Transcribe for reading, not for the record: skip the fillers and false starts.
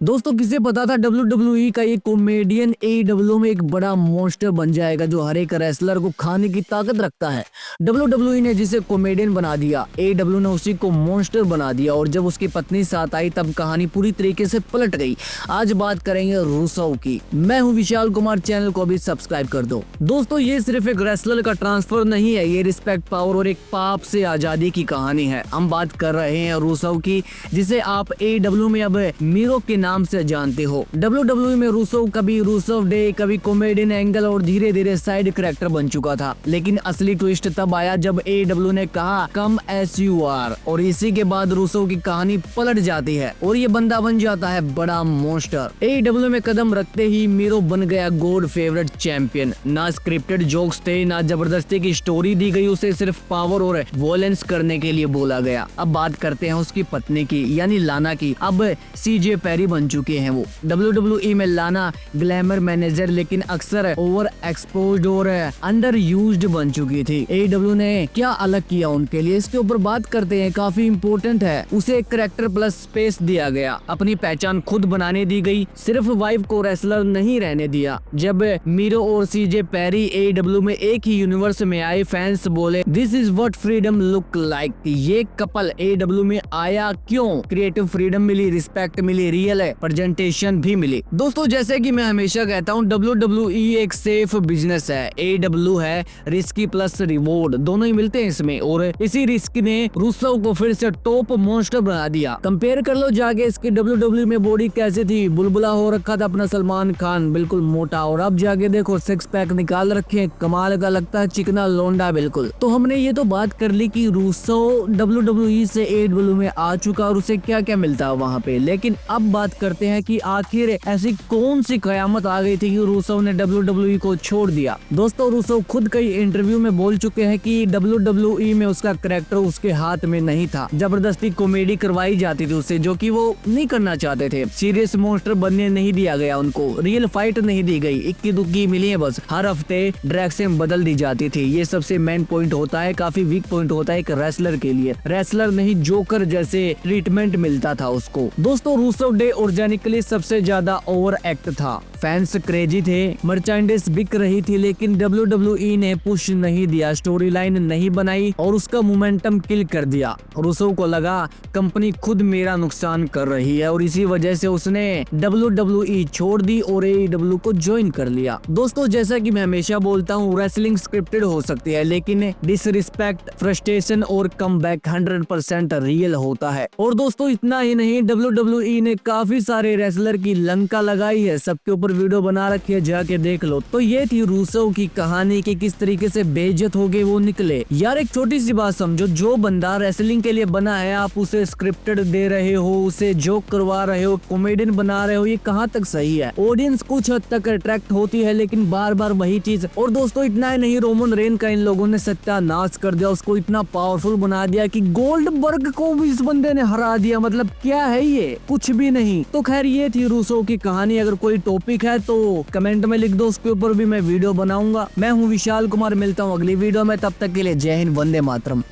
दोस्तों किसे पता था WWE का ये कॉमेडियन AEW में एक बड़ा मॉन्स्टर बन जाएगा जो हर एक रेसलर को खाने की ताकत रखता है। WWE ने जिसे कॉमेडियन बना दिया, AEW ने उसी को मॉन्स्टर बना दिया और जब उसकी पत्नी साथ आई तब कहानी पूरी तरीके से पलट गई। आज बात करेंगे रूसो की। मैं हूं विशाल कुमार, चैनल को भी सब्सक्राइब कर दो। दोस्तों ये सिर्फ एक रेसलर का ट्रांसफर नहीं है, ये रिस्पेक्ट, पावर और एक पाप से आजादी की कहानी है। हम बात कर रहे हैं रूसो की, जिसे आप AEW में अब मीरो के नाम से जानते हो। WWE में रूसो कभी रूसो डे, कभी कॉमेडियन एंगल और धीरे धीरे साइड कैरेक्टर बन चुका था। लेकिन असली ट्विस्ट तब आया जब AEW ने कहा कम एस यू आर, और इसी के बाद रूसो की कहानी पलट जाती है और ये बंदा बन जाता है बड़ा मॉन्स्टर। AEW में कदम रखते ही मीरो बन गया गॉड फेवरेट चैंपियन। ना स्क्रिप्टेड जोक्स थे, ना जबरदस्ती की स्टोरी दी गई, उसे सिर्फ पावर और वॉयलेंस करने के लिए बोला गया। अब बात करते हैं उसकी पत्नी की, यानी लाना की। अब CJ पेरी बन चुके हैं वो। WWE में लाना ग्लैमर मैनेजर, लेकिन अक्सर ओवर एक्सपोज्ड और अंडर यूज्ड बन चुकी थी। AEW ने क्या अलग किया उनके लिए, इसके ऊपर बात करते हैं। काफी इम्पोर्टेंट है, उसे एक कैरेक्टर प्लस स्पेस दिया गया, अपनी पहचान खुद बनाने दी गई, सिर्फ वाइफ को रेसलर नहीं रहने दिया। जब मीरो और CJ पेरी AEW में एक ही यूनिवर्स में आए, फैंस बोले this is what freedom look like. ये कपल AEW में आया क्यों? क्रिएटिव फ्रीडम मिली, रिस्पेक्ट मिली, रियल प्रेजेंटेशन भी मिली। दोस्तों जैसे कि मैं हमेशा कहता हूँ, WWE एक सेफ बिजनेस है, AEW है रिस्की प्लस रिवॉर्ड, दोनों ही मिलते हैं इसमें। और इसी रिस्क ने रूसो को फिर से टॉप मॉन्स्टर बना दिया। कंपेयर कर लो जाके इसकी WWE में बॉडी कैसे थी, बुलबुला हो रखा था अपना सलमान खान, बिल्कुल मोटा, और अब जाके देखो सिक्स पैक निकाल रखे हैं, कमाल का लगता है, चिकना लोंडा बिल्कुल। तो हमने ये तो बात कर ली कि रूसो WWE से AEW में आ चुका और उसे क्या क्या मिलता है वहाँ पे। लेकिन अब बात करते हैं कि आखिर ऐसी कौन सी कयामत आ गई थी कि रूसो ने WWE को छोड़ दिया। दोस्तों रूसो खुद कई इंटरव्यू में बोल चुके हैं कि WWE में उसका कैरेक्टर उसके हाथ में नहीं था। जबरदस्ती कॉमेडी करवाई जाती थी उससे, जो कि वो नहीं करना चाहते थे। सीरियस मॉन्स्टर बनने नहीं दिया गया उनको, रियल फाइट नहीं दी गई, इक्की दुक्की मिली है बस। हर हफ्ते डायरेक्शन बदल दी जाती थी। ये सबसे मेन पॉइंट होता है, काफी वीक पॉइंट होता है एक रेसलर के लिए। रेसलर नहीं, जोकर जैसे ट्रीटमेंट मिलता था उसको। दोस्तों रूसो डे ऑर्गेनिकली सबसे ज्यादा ओवर एक्ट था, फैंस क्रेजी थे, मर्चेंडाइज बिक रही थी, लेकिन WWE ने पुश नहीं दिया, स्टोरी लाइन नहीं बनाई और उसका मोमेंटम किल कर दिया। रूसो को लगा कंपनी खुद मेरा नुकसान कर रही है और इसी वजह से उसने WWE छोड़ दी और AEW को ज्वाइन कर लिया। दोस्तों जैसा कि मैं हमेशा बोलता हूँ, रेसलिंग स्क्रिप्टेड हो सकती है, लेकिन डिसरिस्पेक्ट, फ्रस्ट्रेशन और कमबैक 100% रियल होता है। और दोस्तों इतना ही नहीं, WWE ने काफी सारे रेसलर की लंका लगाई है, सबके ऊपर वीडियो बना रखी है, जाके देख लो। तो ये थी रूसो की कहानी कि किस तरीके से बेइज्जत हो गए वो निकले। यार एक छोटी सी बात समझो, जो बंदा रेसलिंग के लिए बना है, आप उसे स्क्रिप्टेड दे रहे हो, उसे जोक करवा रहे हो, कॉमेडियन बना रहे हो, ये कहाँ तक सही है? ऑडियंस कुछ हद तक अट्रैक्ट होती है, लेकिन बार बार वही चीज। और दोस्तों इतना ही नहीं, रोमन रेन का इन लोगों ने सत्यानाश कर दिया, उसको इतना पावरफुल बना दिया कि गोल्डबर्ग को भी इस बंदे ने हरा दिया। मतलब क्या है ये? कुछ भी नहीं। तो खैर ये थी रूसो की कहानी। अगर कोई टॉपिक है तो कमेंट में लिख दो, उसके ऊपर भी मैं वीडियो बनाऊंगा। मैं हूँ विशाल कुमार, मिलता हूँ अगली वीडियो में, तब तक के लिए जय हिंद, वंदे मातरम।